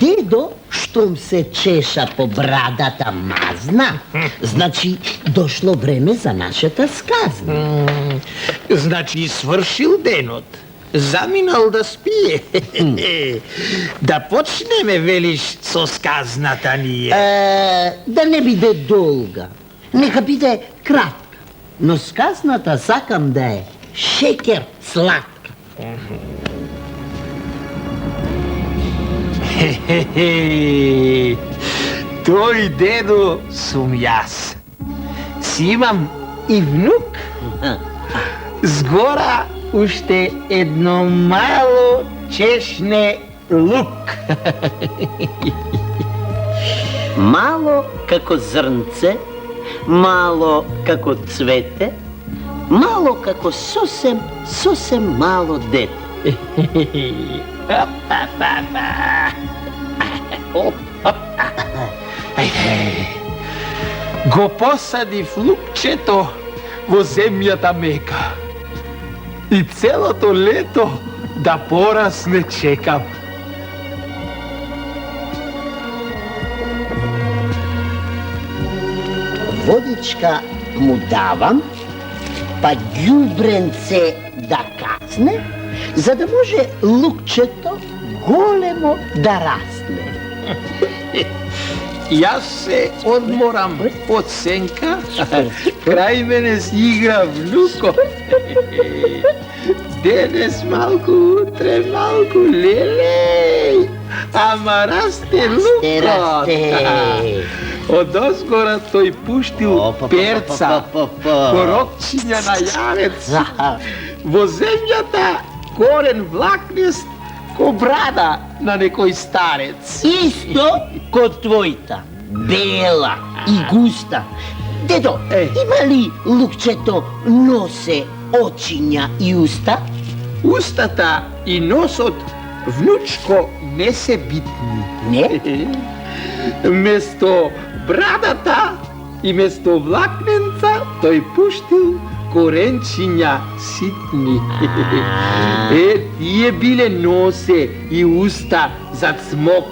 Dedo, štom se češa po bradata mazna, znači došlo vreme za našата skazna. Znači svršil denot, zaminal da spije. Da počneme, veliš, so skaznata nije. Da ne bide dolga, neka bide kratka, no skaznata sakam da je šeker slatka. Tvoj dedo sum jaz. Si imam i vnuk. Zgora ušte jedno malo češne luk. Malo kako zrnce, malo kako cvete, malo kako sosem malo dete. Go posadi flukčeto vo zemljata meka i celo to leto da porasne čekam. Vodička mu davam, pa đubrence da kasne, za da može lukčeto golemo da rasne. Ja se odmoram od senka, kraj mene igra vnuko. Denes malku, utre malku, lelej, ama raste lukot. Od ozgora toj puštil perca, korokčinja na jarec, vo zemljata koren vlaknest, ko brada na nekoj starec. Isto kod tvojta, bela i gusta. Dedo, ima li lukčeto nose, očinja i usta? Устата и носот внучко не се битни. Не? Место брадата и место влакненца тој пуштил коренчиња ситни. Тие биле носе и уста за цмок.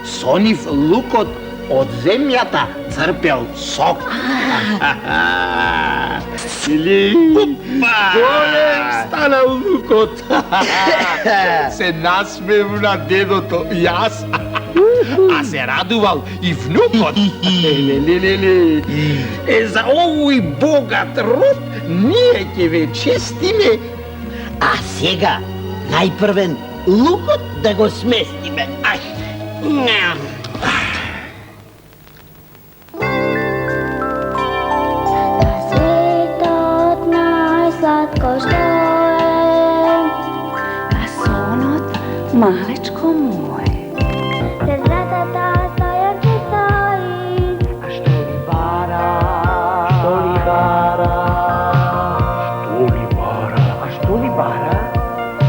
Со нив лукот од земјата црпел сок. Или голем станал лукот. Се насмев на дедото јас, а се радувал и внукот. За овој богат род ние ќе ве честиме. А сега најпрвен лукот да го сместиме. Ај. Malečko moje. Pred vratata stojače stoji. A što li bara? Što li bara? Što li bara? A što li bara?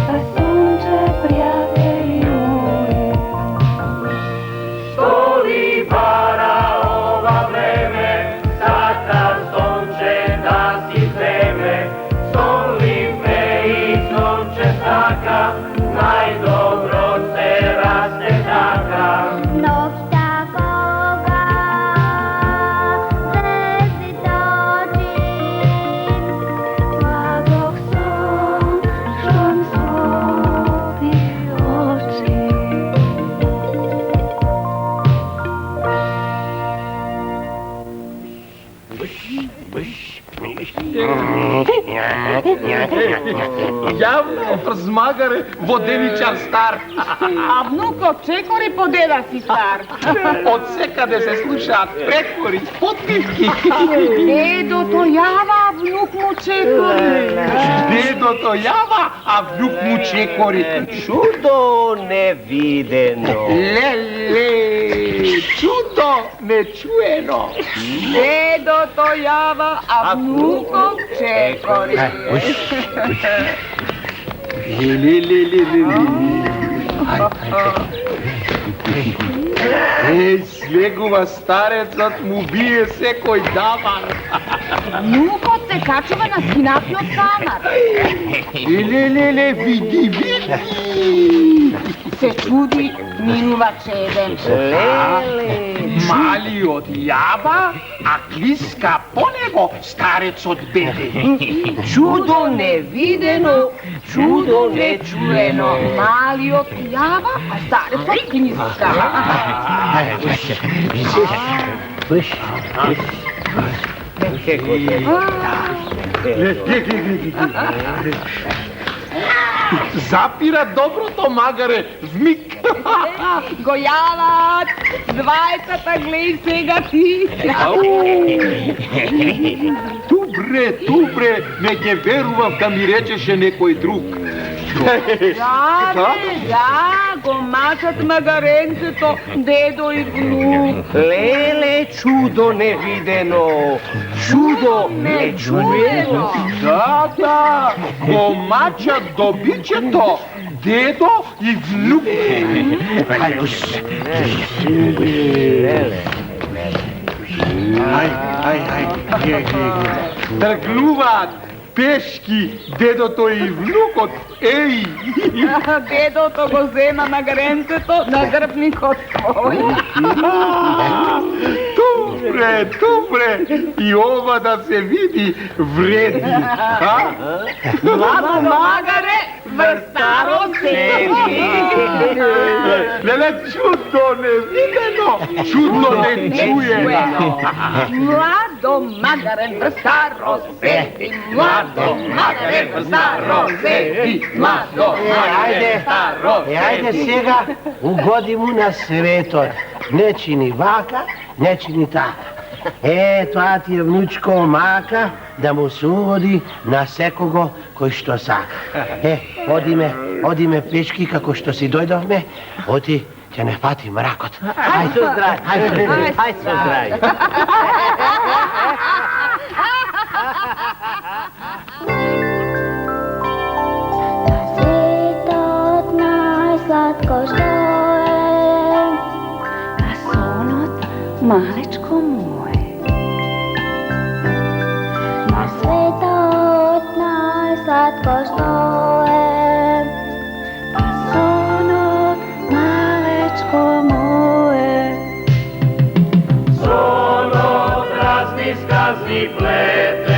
A sunče prijatelji moje. Što li bara ova vreme, sada sonče da si vreme, sonlive i sonče staka, najdobro se raste taka. Noćta koga zvezdi toči. Blagog son, šom svopi oči. Јавно прзмагаре воденичар стар. А внуко, чекори по деда си стар. Од секаде се слушаат прекори, подпивки. Дедото јава, а внук му чекори. Дедото јава, а внук му чекори. Чудо невидено. Леле, чудо нечуено. Дедото јава, а внукот чекори. Ле. Слегува старецот му бие секој дамар. Внукот се качува на скинатиот камар. Леле, види. Се чуди, минува чеден. Малиот јаба, а клиска по него старецот беде. Чудо невидено, чудо нечуено. Малиот јава, а старецот книска. Запира доброто магаре, вмиг. Гојават, двајцата глеј сега ти. Добре, не ќе верувам да ми речеше некој друг. Да, го мачат магаренцето, дедо и внук. Леле, чудо невидено, чудо нечуено. Да, го мачат добичето, дедо и внук. Тргнуваат пешки дедото и внукот. Еј! Дедото го зема магаренцето на грбникот свој. Добре, и ова да се види вреди. Младо магаре, врстаро седи. Леле, чудо невидено, чудно нечуено. Младо магарен, врстаро седи. Младо магарен, врстаро седи. Младо магарен, врстаро Ајде сега, угоди му на светот. Не чини вака, не чини така. Тоа ти е внучко мака да му се угоди на секого кој што сака. Одиме пешки како што си дојдовме, оти ќе не фати мракот. Ајде со здравје, ајде со здравје. Светот најсладко што е, А сонот, малечко мое. на светот најсладко што е, А сонот, малечко мое. Сонот разни сказни плете,